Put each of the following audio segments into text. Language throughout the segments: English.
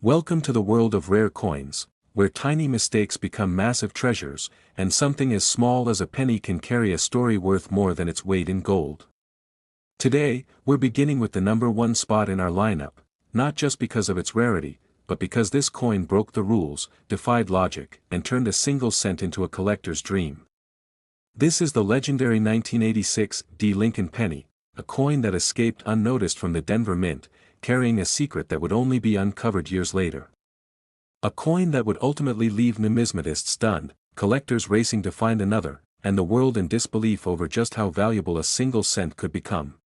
Welcome to the world of rare coins, where tiny mistakes become massive treasures, and something as small as a penny can carry a story worth more than its weight in gold. Today, we're beginning with the number one spot in our lineup, not just because of its rarity, but because this coin broke the rules, defied logic, and turned a single cent into a collector's dream. This is the legendary 1986 D. Lincoln penny, a coin that escaped unnoticed from the Denver Mint, carrying a secret that would only be uncovered years later. A coin that would ultimately leave numismatists stunned, collectors racing to find another, and the world in disbelief over just how valuable a single cent could become.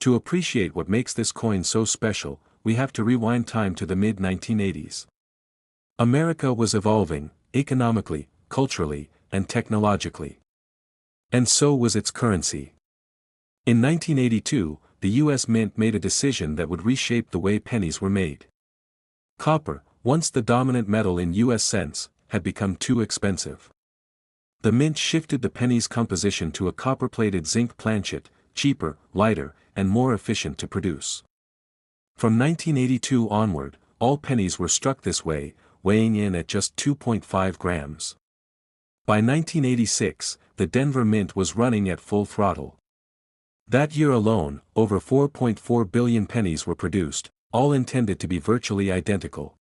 To appreciate what makes this coin so special, we have to rewind time to the mid-1980s. America was evolving, economically, culturally, and technologically. And so was its currency. In 1982, the U.S. Mint made a decision that would reshape the way pennies were made. Copper, once the dominant metal in U.S. cents, had become too expensive. The Mint shifted the penny's composition to a copper-plated zinc planchet, cheaper, lighter, and more efficient to produce. From 1982 onward, all pennies were struck this way, weighing in at just 2.5 grams. By 1986, the Denver Mint was running at full throttle. That year alone, over 4.4 billion pennies were produced, all intended to be virtually identical.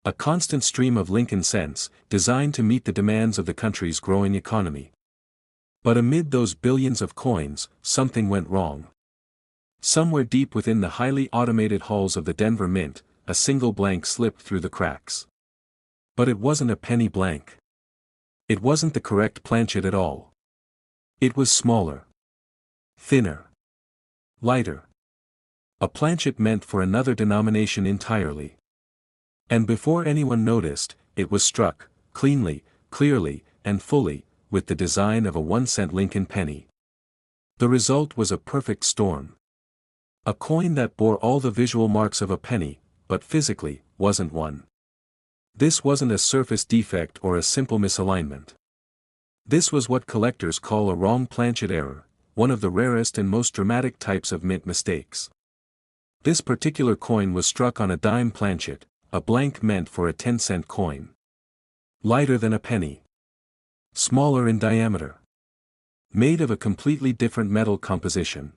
A constant stream of Lincoln cents, designed to meet the demands of the country's growing economy. But amid those billions of coins, something went wrong. Somewhere deep within the highly automated halls of the Denver Mint, a single blank slipped through the cracks. But it wasn't a penny blank. It wasn't the correct planchet at all. It was smaller. Thinner. Lighter. A planchet meant for another denomination entirely. And before anyone noticed, it was struck, cleanly, clearly, and fully, with the design of a 1-cent Lincoln penny. The result was a perfect storm. A coin that bore all the visual marks of a penny, but physically, wasn't one. This wasn't a surface defect or a simple misalignment. This was what collectors call a wrong planchet error, one of the rarest and most dramatic types of mint mistakes. This particular coin was struck on a dime planchet, a blank meant for a 10-cent coin. Lighter than a penny. Smaller in diameter. Made of a completely different metal composition.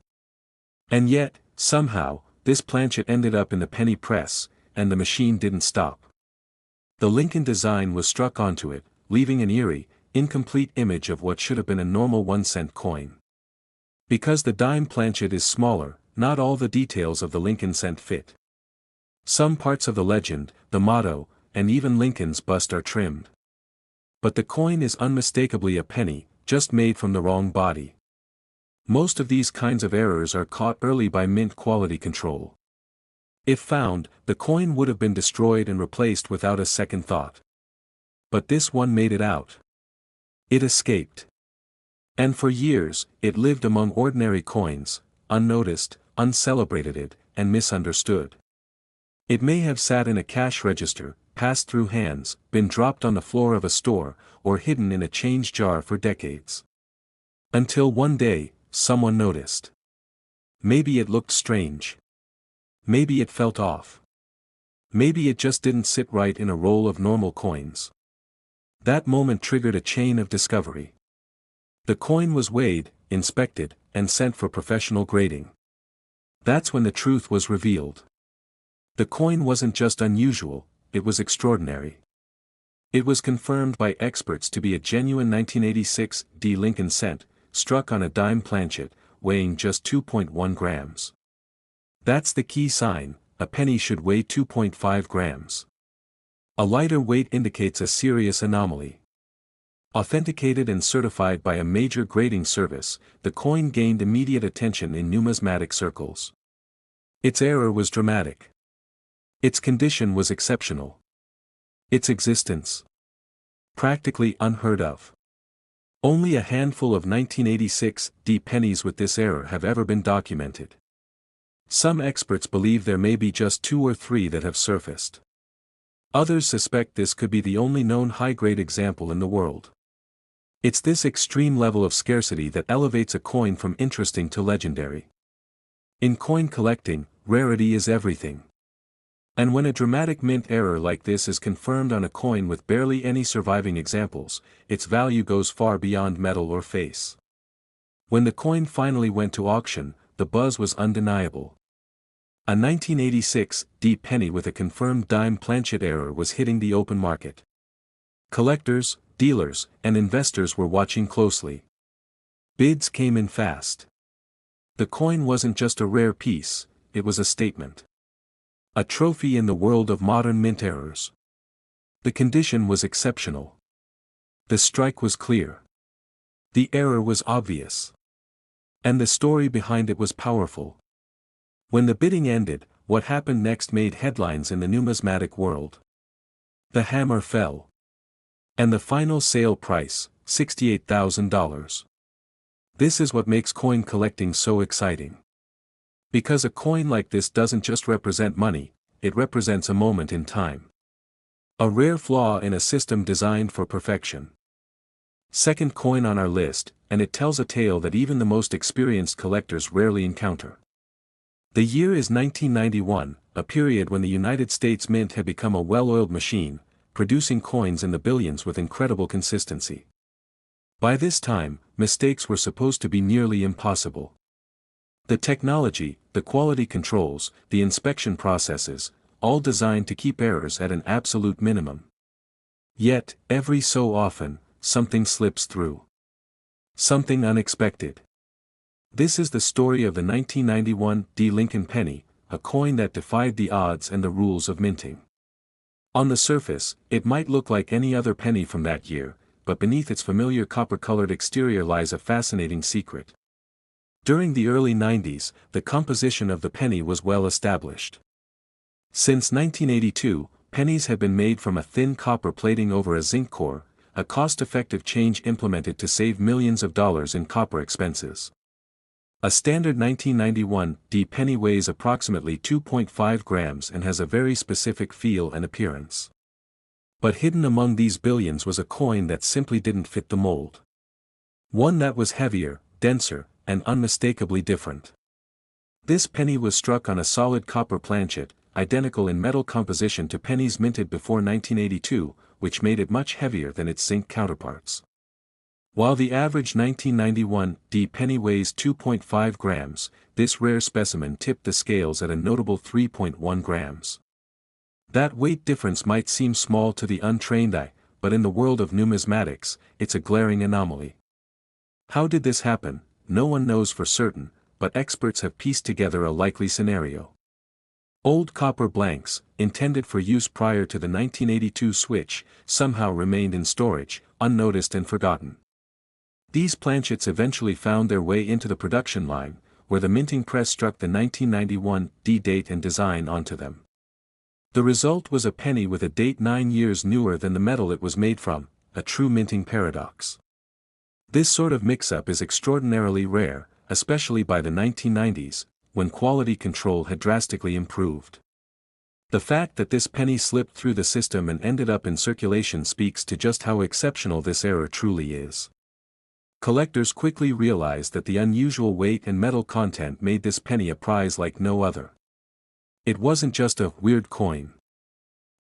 And yet, somehow, this planchet ended up in the penny press, and the machine didn't stop. The Lincoln design was struck onto it, leaving an eerie, incomplete image of what should have been a normal 1-cent coin. Because the dime planchet is smaller, not all the details of the Lincoln cent fit. Some parts of the legend, the motto, and even Lincoln's bust are trimmed. But the coin is unmistakably a penny, just made from the wrong body. Most of these kinds of errors are caught early by mint quality control. If found, the coin would have been destroyed and replaced without a second thought. But this one made it out. It escaped. And for years, it lived among ordinary coins, unnoticed, uncelebrated, and misunderstood. It may have sat in a cash register, passed through hands, been dropped on the floor of a store, or hidden in a change jar for decades. Until one day, someone noticed. Maybe it looked strange. Maybe it felt off. Maybe it just didn't sit right in a roll of normal coins. That moment triggered a chain of discovery. The coin was weighed, inspected, and sent for professional grading. That's when the truth was revealed. The coin wasn't just unusual, it was extraordinary. It was confirmed by experts to be a genuine 1986 D. Lincoln cent, struck on a dime planchet, weighing just 2.1 grams. That's the key sign, a penny should weigh 2.5 grams. A lighter weight indicates a serious anomaly. Authenticated and certified by a major grading service, the coin gained immediate attention in numismatic circles. Its error was dramatic. Its condition was exceptional. Its existence practically unheard of. Only a handful of 1986 D pennies with this error have ever been documented. Some experts believe there may be just 2 or 3 that have surfaced. Others suspect this could be the only known high-grade example in the world. It's this extreme level of scarcity that elevates a coin from interesting to legendary. In coin collecting, rarity is everything. And when a dramatic mint error like this is confirmed on a coin with barely any surviving examples, its value goes far beyond metal or face. When the coin finally went to auction, the buzz was undeniable. A 1986 D penny with a confirmed dime planchet error was hitting the open market. Collectors, dealers, and investors were watching closely. Bids came in fast. The coin wasn't just a rare piece, it was a statement. A trophy in the world of modern mint errors. The condition was exceptional. The strike was clear. The error was obvious. And the story behind it was powerful. When the bidding ended, what happened next made headlines in the numismatic world. The hammer fell. And the final sale price, $68,000. This is what makes coin collecting so exciting. Because a coin like this doesn't just represent money, it represents a moment in time. A rare flaw in a system designed for perfection. Second coin on our list, and it tells a tale that even the most experienced collectors rarely encounter. The year is 1991, a period when the United States Mint had become a well-oiled machine, producing coins in the billions with incredible consistency. By this time, mistakes were supposed to be nearly impossible. The technology, the quality controls, the inspection processes, all designed to keep errors at an absolute minimum. Yet, every so often, something slips through. Something unexpected. This is the story of the 1991 D Lincoln penny, a coin that defied the odds and the rules of minting. On the surface, it might look like any other penny from that year, but beneath its familiar copper-colored exterior lies a fascinating secret. During the early 90s, the composition of the penny was well established. Since 1982, pennies have been made from a thin copper plating over a zinc core, a cost-effective change implemented to save millions of dollars in copper expenses. A standard 1991 D penny weighs approximately 2.5 grams and has a very specific feel and appearance. But hidden among these billions was a coin that simply didn't fit the mold. One that was heavier, denser, and unmistakably different. This penny was struck on a solid copper planchet, identical in metal composition to pennies minted before 1982, which made it much heavier than its zinc counterparts. While the average 1991 D penny weighs 2.5 grams, this rare specimen tipped the scales at a notable 3.1 grams. That weight difference might seem small to the untrained eye, but in the world of numismatics, it's a glaring anomaly. How did this happen? No one knows for certain, but experts have pieced together a likely scenario. Old copper blanks, intended for use prior to the 1982 switch, somehow remained in storage, unnoticed and forgotten. These planchets eventually found their way into the production line, where the minting press struck the 1991 D date and design onto them. The result was a penny with a date 9 years newer than the metal it was made from, a true minting paradox. This sort of mix-up is extraordinarily rare, especially by the 1990s, when quality control had drastically improved. The fact that this penny slipped through the system and ended up in circulation speaks to just how exceptional this error truly is. Collectors quickly realized that the unusual weight and metal content made this penny a prize like no other. It wasn't just a weird coin.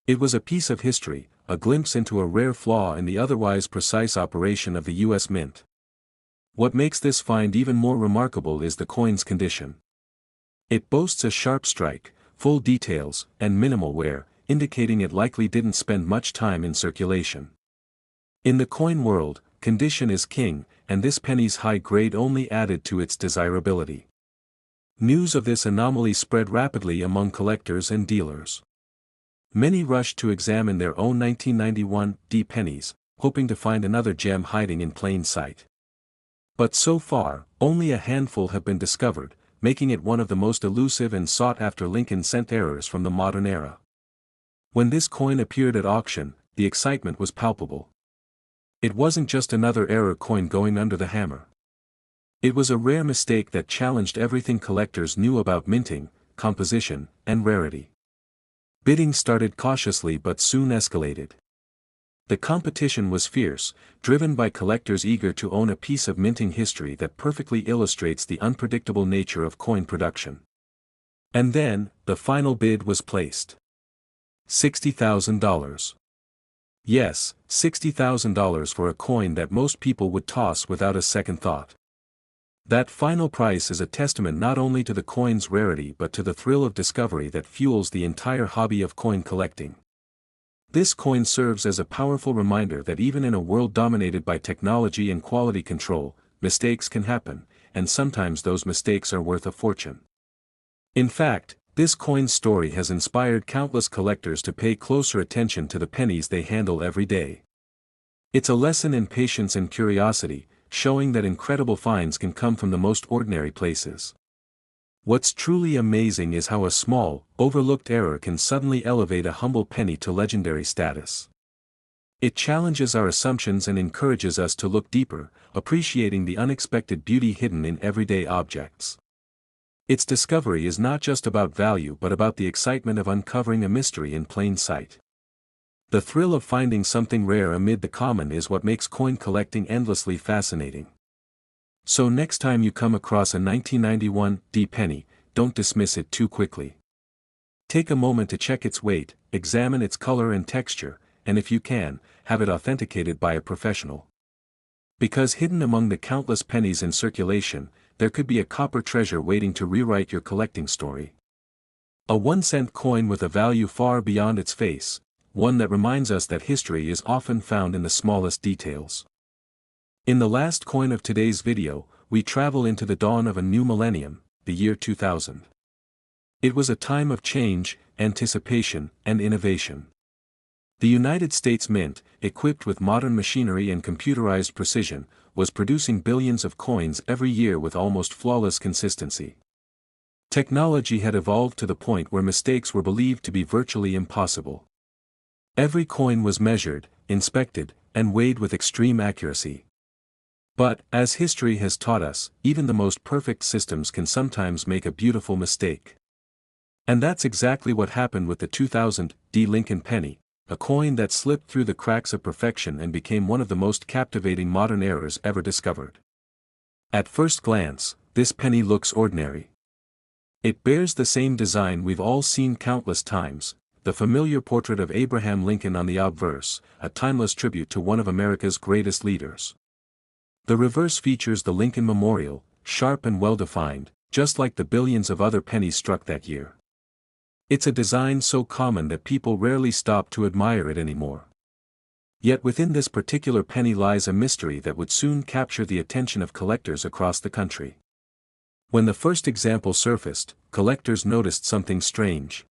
It was a piece of history, a glimpse into a rare flaw in the otherwise precise operation of the U.S. Mint. What makes this find even more remarkable is the coin's condition. It boasts a sharp strike, full details, and minimal wear, indicating it likely didn't spend much time in circulation. In the coin world, condition is king, and this penny's high grade only added to its desirability. News of this anomaly spread rapidly among collectors and dealers. Many rushed to examine their own 1991 D pennies, hoping to find another gem hiding in plain sight. But so far, only a handful have been discovered, making it one of the most elusive and sought-after Lincoln cent errors from the modern era. When this coin appeared at auction, the excitement was palpable. It wasn't just another error coin going under the hammer. It was a rare mistake that challenged everything collectors knew about minting, composition, and rarity. Bidding started cautiously but soon escalated. The competition was fierce, driven by collectors eager to own a piece of minting history that perfectly illustrates the unpredictable nature of coin production. And then, the final bid was placed. $60,000. Yes, $60,000 for a coin that most people would toss without a second thought. That final price is a testament not only to the coin's rarity but to the thrill of discovery that fuels the entire hobby of coin collecting. This coin serves as a powerful reminder that even in a world dominated by technology and quality control, mistakes can happen, and sometimes those mistakes are worth a fortune. In fact, this coin's story has inspired countless collectors to pay closer attention to the pennies they handle every day. It's a lesson in patience and curiosity, showing that incredible finds can come from the most ordinary places. What's truly amazing is how a small, overlooked error can suddenly elevate a humble penny to legendary status. It challenges our assumptions and encourages us to look deeper, appreciating the unexpected beauty hidden in everyday objects. Its discovery is not just about value but about the excitement of uncovering a mystery in plain sight. The thrill of finding something rare amid the common is what makes coin collecting endlessly fascinating. So next time you come across a 1991 D penny, don't dismiss it too quickly. Take a moment to check its weight, examine its color and texture, and if you can, have it authenticated by a professional. Because hidden among the countless pennies in circulation, there could be a copper treasure waiting to rewrite your collecting story. A 1-cent coin with a value far beyond its face, one that reminds us that history is often found in the smallest details. In the last coin of today's video, we travel into the dawn of a new millennium, the year 2000. It was a time of change, anticipation, and innovation. The United States Mint, equipped with modern machinery and computerized precision, was producing billions of coins every year with almost flawless consistency. Technology had evolved to the point where mistakes were believed to be virtually impossible. Every coin was measured, inspected, and weighed with extreme accuracy. But, as history has taught us, even the most perfect systems can sometimes make a beautiful mistake. And that's exactly what happened with the 2000 D Lincoln penny, a coin that slipped through the cracks of perfection and became one of the most captivating modern errors ever discovered. At first glance, this penny looks ordinary. It bears the same design we've all seen countless times, the familiar portrait of Abraham Lincoln on the obverse, a timeless tribute to one of America's greatest leaders. The reverse features the Lincoln Memorial, sharp and well-defined, just like the billions of other pennies struck that year. It's a design so common that people rarely stop to admire it anymore. Yet within this particular penny lies a mystery that would soon capture the attention of collectors across the country. When the first example surfaced, collectors noticed something strange.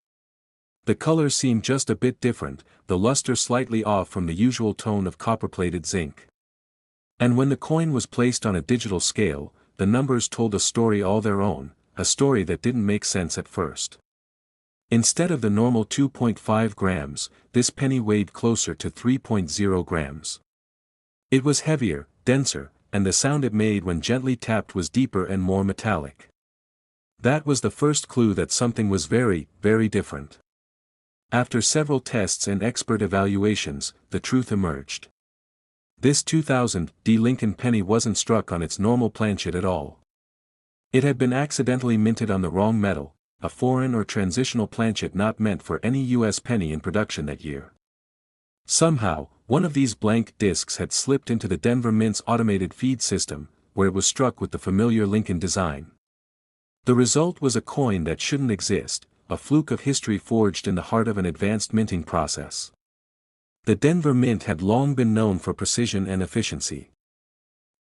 The colors seemed just a bit different, the luster slightly off from the usual tone of copper-plated zinc. And when the coin was placed on a digital scale, the numbers told a story all their own, a story that didn't make sense at first. Instead of the normal 2.5 grams, this penny weighed closer to 3.0 grams. It was heavier, denser, and the sound it made when gently tapped was deeper and more metallic. That was the first clue that something was very, very different. After several tests and expert evaluations, the truth emerged. This 2000 D Lincoln penny wasn't struck on its normal planchet at all. It had been accidentally minted on the wrong metal, a foreign or transitional planchet not meant for any U.S. penny in production that year. Somehow, one of these blank discs had slipped into the Denver Mint's automated feed system, where it was struck with the familiar Lincoln design. The result was a coin that shouldn't exist, a fluke of history forged in the heart of an advanced minting process. The Denver Mint had long been known for precision and efficiency.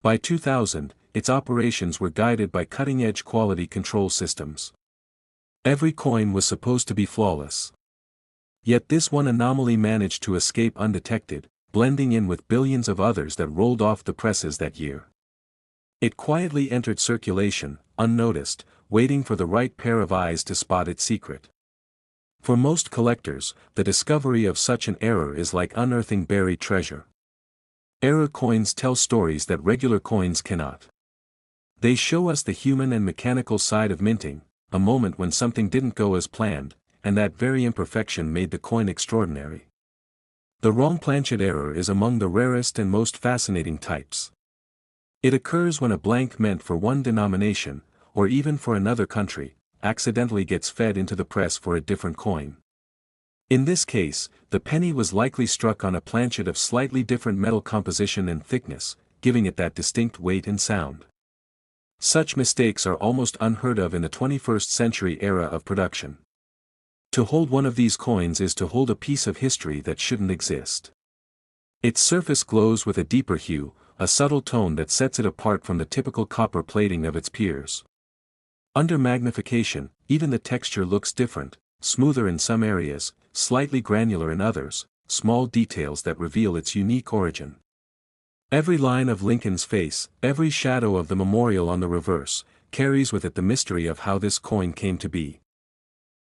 By 2000, its operations were guided by cutting-edge quality control systems. Every coin was supposed to be flawless. Yet this one anomaly managed to escape undetected, blending in with billions of others that rolled off the presses that year. It quietly entered circulation, unnoticed, waiting for the right pair of eyes to spot its secret. For most collectors, the discovery of such an error is like unearthing buried treasure. Error coins tell stories that regular coins cannot. They show us the human and mechanical side of minting, a moment when something didn't go as planned, and that very imperfection made the coin extraordinary. The wrong planchet error is among the rarest and most fascinating types. It occurs when a blank meant for one denomination, or even for another country, accidentally gets fed into the press for a different coin. In this case, the penny was likely struck on a planchet of slightly different metal composition and thickness, giving it that distinct weight and sound. Such mistakes are almost unheard of in the 21st century era of production. To hold one of these coins is to hold a piece of history that shouldn't exist. Its surface glows with a deeper hue, a subtle tone that sets it apart from the typical copper plating of its peers. Under magnification, even the texture looks different, smoother in some areas, slightly granular in others, small details that reveal its unique origin. Every line of Lincoln's face, every shadow of the memorial on the reverse, carries with it the mystery of how this coin came to be.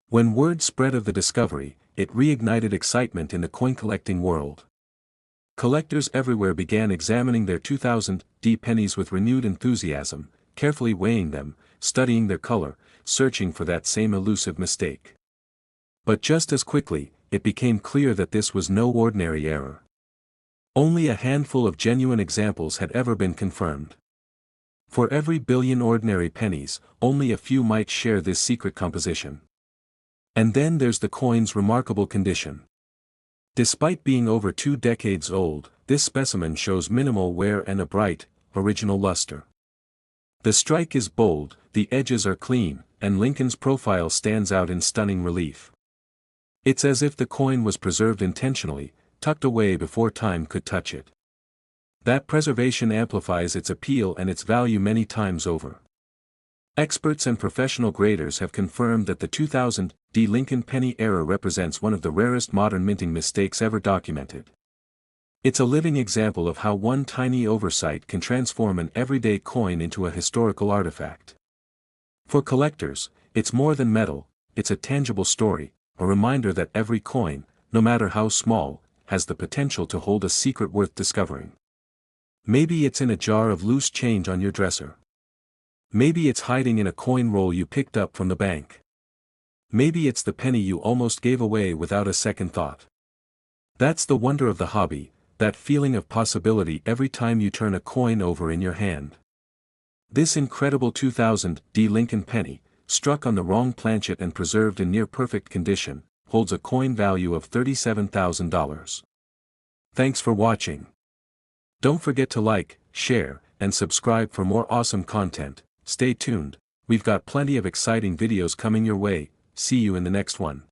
When word spread of the discovery, it reignited excitement in the coin-collecting world. Collectors everywhere began examining their 2000D pennies with renewed enthusiasm, carefully weighing them, studying their color, searching for that same elusive mistake. But just as quickly, it became clear that this was no ordinary error. Only a handful of genuine examples had ever been confirmed. For every billion ordinary pennies, only a few might share this secret composition. And then there's the coin's remarkable condition. Despite being over 2 decades old, this specimen shows minimal wear and a bright, original luster. The strike is bold, the edges are clean, and Lincoln's profile stands out in stunning relief. It's as if the coin was preserved intentionally, tucked away before time could touch it. That preservation amplifies its appeal and its value many times over. Experts and professional graders have confirmed that the 2000D Lincoln penny era represents one of the rarest modern minting mistakes ever documented. It's a living example of how one tiny oversight can transform an everyday coin into a historical artifact. For collectors, it's more than metal, it's a tangible story, a reminder that every coin, no matter how small, has the potential to hold a secret worth discovering. Maybe it's in a jar of loose change on your dresser. Maybe it's hiding in a coin roll you picked up from the bank. Maybe it's the penny you almost gave away without a second thought. That's the wonder of the hobby, that feeling of possibility every time you turn a coin over in your hand. This incredible 2000D Lincoln penny, struck on the wrong planchet and preserved in near-perfect condition, holds a coin value of $37,000. Thanks for watching. Don't forget to like, share, and subscribe for more awesome content. Stay tuned, we've got plenty of exciting videos coming your way. See you in the next one.